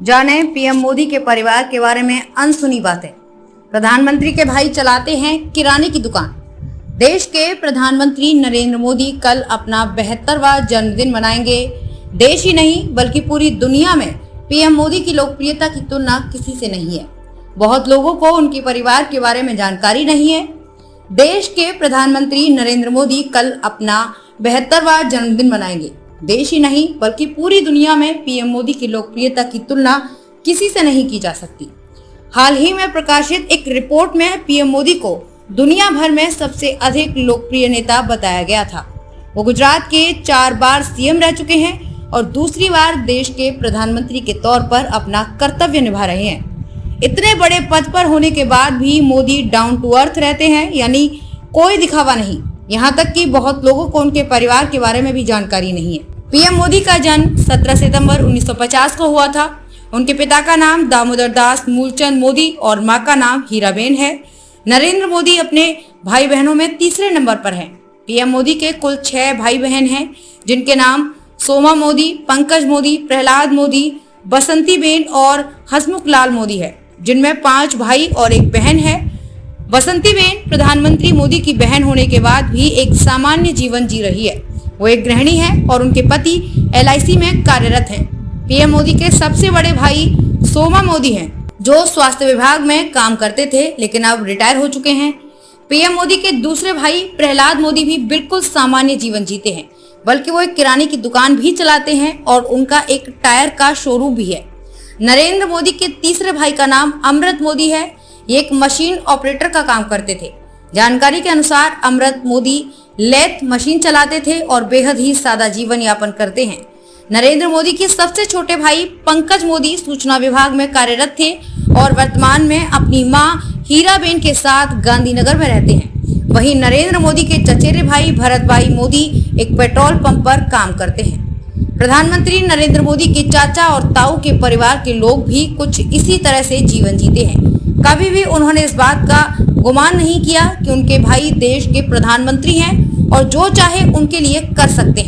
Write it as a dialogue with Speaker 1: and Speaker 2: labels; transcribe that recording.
Speaker 1: जाने पीएम मोदी के परिवार के बारे में अनसुनी बातें। प्रधानमंत्री के भाई चलाते हैं किराने की दुकान। देश के प्रधानमंत्री नरेंद्र मोदी कल अपना 72वां जन्मदिन मनाएंगे। देश ही नहीं बल्कि पूरी दुनिया में पीएम मोदी की लोकप्रियता की तुलना किसी से नहीं है। बहुत लोगों को उनके परिवार के बारे में जानकारी नहीं है। देश के प्रधानमंत्री नरेंद्र मोदी कल अपना 72वां जन्मदिन मनाएंगे। देश ही नहीं बल्कि पूरी दुनिया में पीएम मोदी की लोकप्रियता की तुलना किसी से नहीं की जा सकती। हाल ही में प्रकाशित एक रिपोर्ट में पीएम मोदी को दुनिया भर में सबसे अधिक लोकप्रिय नेता बताया गया था। वो गुजरात के 4 बार सीएम रह चुके हैं और दूसरी बार देश के प्रधानमंत्री के तौर पर अपना कर्तव्य निभा रहे हैं। इतने बड़े पद पर होने के बाद भी मोदी डाउन टू अर्थ रहते हैं, यानी कोई दिखावा नहीं। यहाँ तक कि बहुत लोगों को उनके परिवार के बारे में भी जानकारी नहीं है। पीएम मोदी का जन्म 17 सितंबर 1950 को हुआ था। उनके पिता का नाम दामोदर दास मूलचंद मोदी और मां का नाम हीराबेन है। नरेंद्र मोदी अपने भाई बहनों में तीसरे नंबर पर हैं। पीएम मोदी के कुल 6 भाई बहन हैं, जिनके नाम सोमा मोदी, पंकज मोदी, प्रहलाद मोदी, बसंती बेन और हसमुख लाल मोदी है, जिनमें 5 भाई और 1 बहन है। बसंती बेन प्रधानमंत्री मोदी की बहन होने के बाद भी एक सामान्य जीवन जी रही है। वो एक गृहिणी है और उनके पति LIC में कार्यरत हैं। पीएम मोदी के सबसे बड़े भाई सोमा मोदी हैं, जो स्वास्थ्य विभाग में काम करते थे लेकिन अब रिटायर हो चुके हैं। पीएम मोदी के दूसरे भाई प्रहलाद मोदी भी बिल्कुल सामान्य जीवन जीते हैं, बल्कि वो एक किराने की दुकान भी चलाते हैं और उनका एक टायर का शोरूम भी है। नरेंद्र मोदी के तीसरे भाई का नाम अमृत मोदी है। ये एक मशीन ऑपरेटर का काम करते थे। जानकारी के अनुसार अमृत मोदी लेथ मशीन चलाते थे और बेहद ही सादा जीवन यापन करते हैं। नरेंद्र मोदी के सबसे छोटे भाई पंकज मोदी सूचना विभाग में कार्यरत थे और वर्तमान में अपनी मां हीराबेन के साथ गांधीनगर में रहते हैं। वहीं नरेंद्र मोदी के चचेरे भाई भरत भाई मोदी एक पेट्रोल पंप पर काम करते हैं। प्रधानमंत्री नरेंद्र मोदी के चाचा और ताऊ के परिवार के लोग भी कुछ इसी तरह से जीवन जीते हैं। कभी भी उन्होंने इस बात का गुमान नहीं किया कि उनके भाई देश के प्रधानमंत्री हैं और जो चाहे उनके लिए कर सकते हैं।